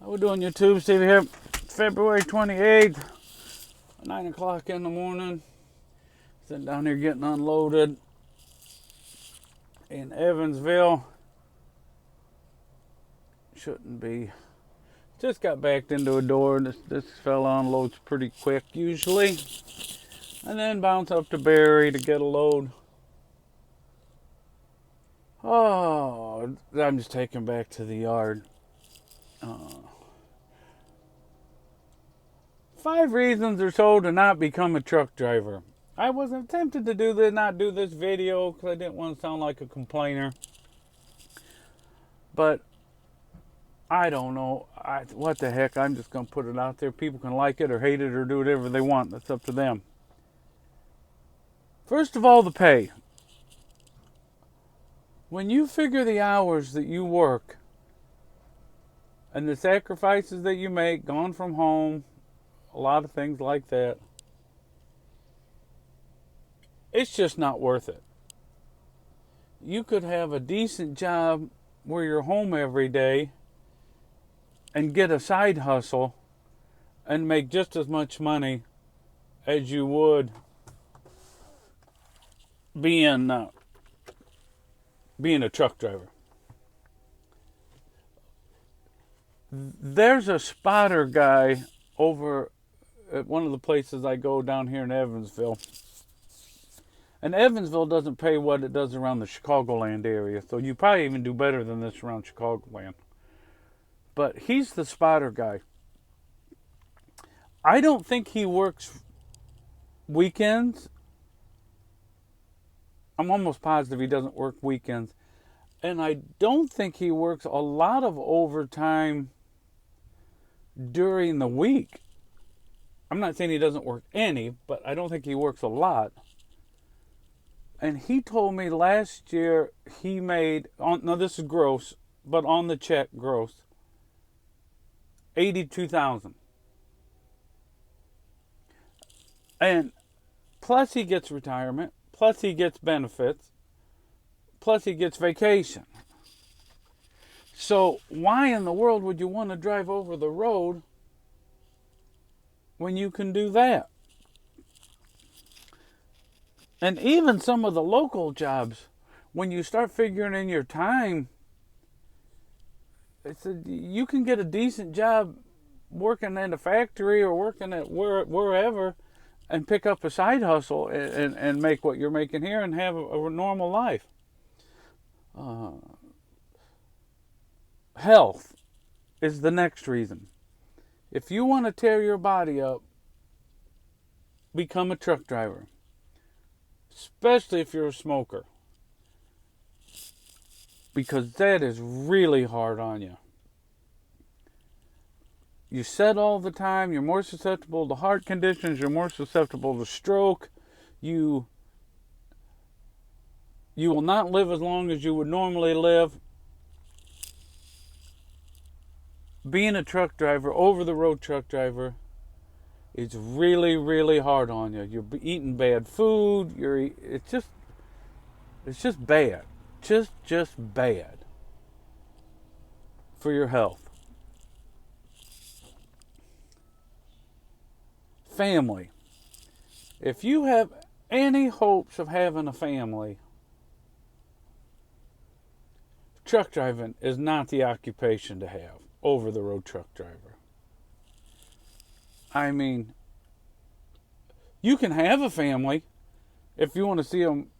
How we doing, YouTube? Steve here. February 28th, 9 o'clock in the morning. Sitting down here getting unloaded in Evansville. Shouldn't be. Just got backed into a door. This fella unloads pretty quick usually. And then bounce up to Barry to get a load. Oh, I'm just taking back to the yard. 5 reasons or so to not become a truck driver. I was tempted to not do this video because I didn't want to sound like a complainer. But I don't know. What the heck? I'm just going to put it out there. People can like it or hate it or do whatever they want. That's up to them. First of all, the pay. When you figure the hours that you work and the sacrifices that you make, gone from home, a lot of things like that, it's just not worth it. You could have a decent job where you're home every day and get a side hustle and make just as much money as you would being a truck driver. There's a spotter guy over at one of the places I go down here in Evansville. And Evansville doesn't pay what it does around the Chicagoland area, so you probably even do better than this around Chicagoland. But he's the spotter guy. I don't think he works weekends. I'm almost positive he doesn't work weekends. And I don't think he works a lot of overtime during the week. I'm not saying he doesn't work any, but I don't think he works a lot. And he told me last year he made, now this is gross, but on the check, gross, $82,000. And plus he gets retirement, plus he gets benefits, plus he gets vacation. So why in the world would you want to drive over the road when you can do that? And even some of the local jobs, when you start figuring in your time, you can get a decent job working in a factory or working at wherever and pick up a side hustle and make what you're making here and have a normal life. Health is the next reason. If you want to tear your body up, become a truck driver. Especially if you're a smoker. Because that is really hard on you. You sit all the time, you're more susceptible to heart conditions, you're more susceptible to stroke. You will not live as long as you would normally live. Being a truck driver, over-the-road truck driver, it's really, really hard on you. You're eating bad food. It's just bad. Just bad for your health. Family. If you have any hopes of having a family, truck driving is not the occupation to have. Over-the-road truck driver. I mean, you can have a family if you want to see them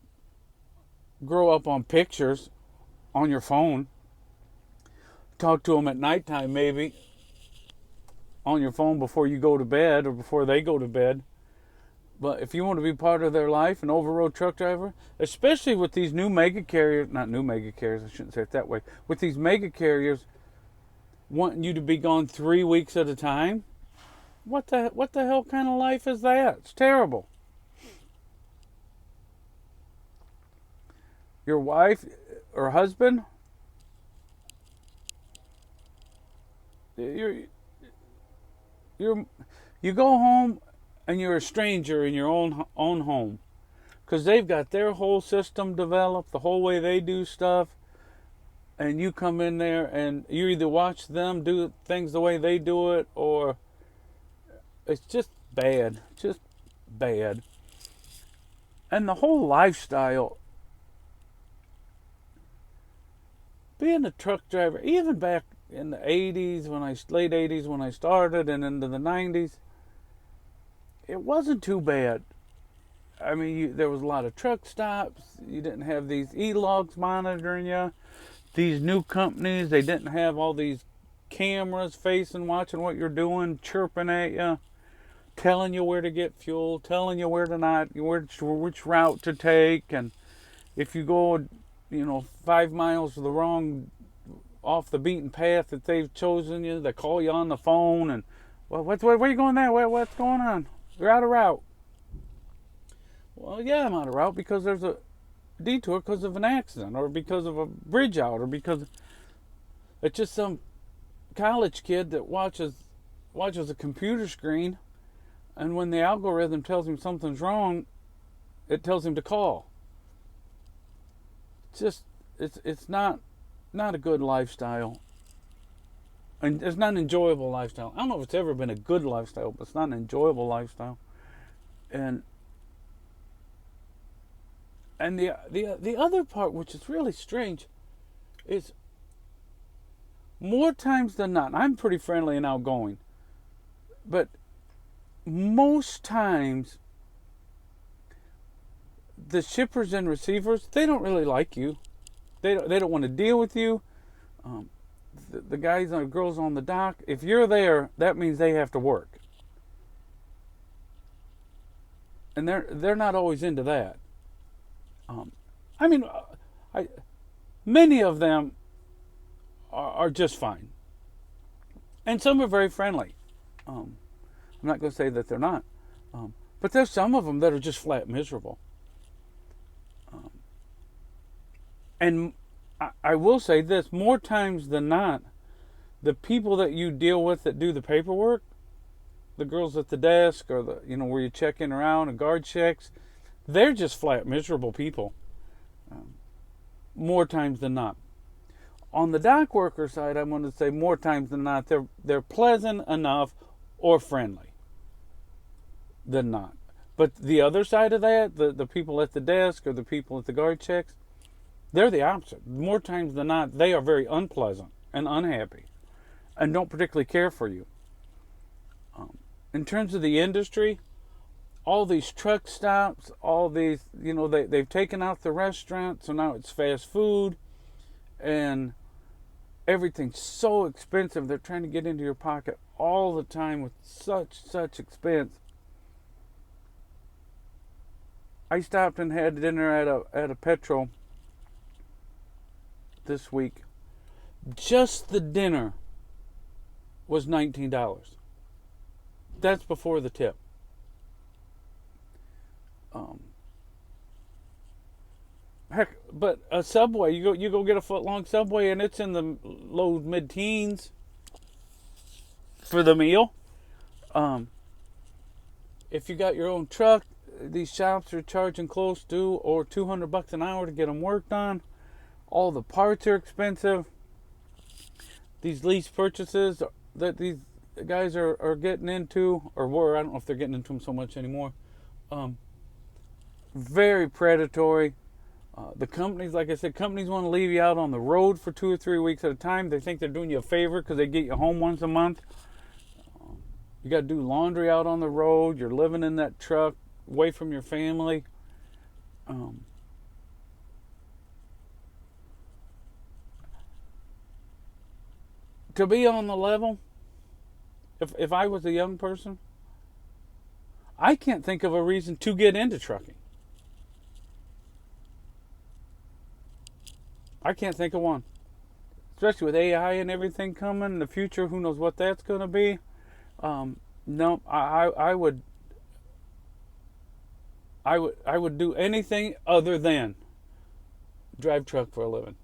grow up on pictures on your phone. Talk to them at nighttime maybe on your phone before you go to bed or before they go to bed. But if you want to be part of their life, an over-road truck driver, especially with these new mega carriers, not new mega carriers, I shouldn't say it that way, with these mega carriers wanting you to be gone 3 weeks at a time, what the hell kind of life is that? It's terrible. Your wife or husband, you go home and you're a stranger in your own home because they've got their whole system developed, the whole way they do stuff. and you come in there and you either watch them do things the way they do it, or it's just bad. Just bad. And the whole lifestyle, being a truck driver, even back in the 80s, late 80s when I started, and into the 90s, it wasn't too bad. I mean, there was a lot of truck stops. You didn't have these e-logs monitoring you. These new companies, they didn't have all these cameras facing, watching what you're doing, chirping at you, telling you where to get fuel, telling you where to not, which route to take, and if you go, 5 miles off the beaten path that they've chosen you, they call you on the phone and, well, where are you going there? What's going on? You're out of route. Well, yeah, I'm out of route because there's a detour because of an accident, or because of a bridge out, or because it's just some college kid that watches a computer screen, and when the algorithm tells him something's wrong, it tells him to call. It's not a good lifestyle, and it's not an enjoyable lifestyle. I don't know if it's ever been a good lifestyle, but it's not an enjoyable lifestyle. And the other part, which is really strange, is more times than not, I'm pretty friendly and outgoing, but most times the shippers and receivers, they don't really like you. They don't want to deal with you. The guys and girls on the dock, if you're there, that means they have to work, and they're not always into that. Many of them are just fine, and some are very friendly. I'm not going to say that they're not, but there's some of them that are just flat miserable. And I will say this, more times than not, the people that you deal with that do the paperwork, the girls at the desk, or where you check in or out and guard checks, they're just flat miserable people. More times than not. On the dock worker side, I'm going to say more times than not, they're pleasant enough or friendly than not. But the other side of that, the people at the desk or the people at the guard checks, they're the opposite. More times than not, they are very unpleasant and unhappy and don't particularly care for you. In terms of the industry, all these truck stops, all these, they've taken out the restaurant, so now it's fast food, and everything's so expensive. They're trying to get into your pocket all the time with such expense. I stopped and had dinner at a Petro this week. Just the dinner was $19. That's before the tip. Heck, but a Subway, you go get a foot-long Subway, and it's in the low mid-teens for the meal. If you got your own truck, these shops are charging close to or $200 an hour to get them worked on. All the parts are expensive. These lease purchases that these guys are getting into, or were, I don't know if they're getting into them so much anymore. Very predatory. The companies, like I said, companies want to leave you out on the road for 2 or 3 weeks at a time. They think they're doing you a favor because they get you home once a month. You got to do laundry out on the road. You're living in that truck, away from your family. To be on the level, if I was a young person, I can't think of a reason to get into trucking. I can't think of one. Especially with AI and everything coming in the future, who knows what that's going to be. No, I would do anything other than drive truck for a living.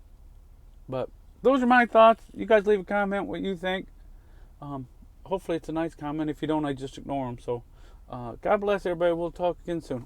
But those are my thoughts. You guys leave a comment what you think. Hopefully it's a nice comment. If you don't, I just ignore them. So God bless everybody. We'll talk again soon.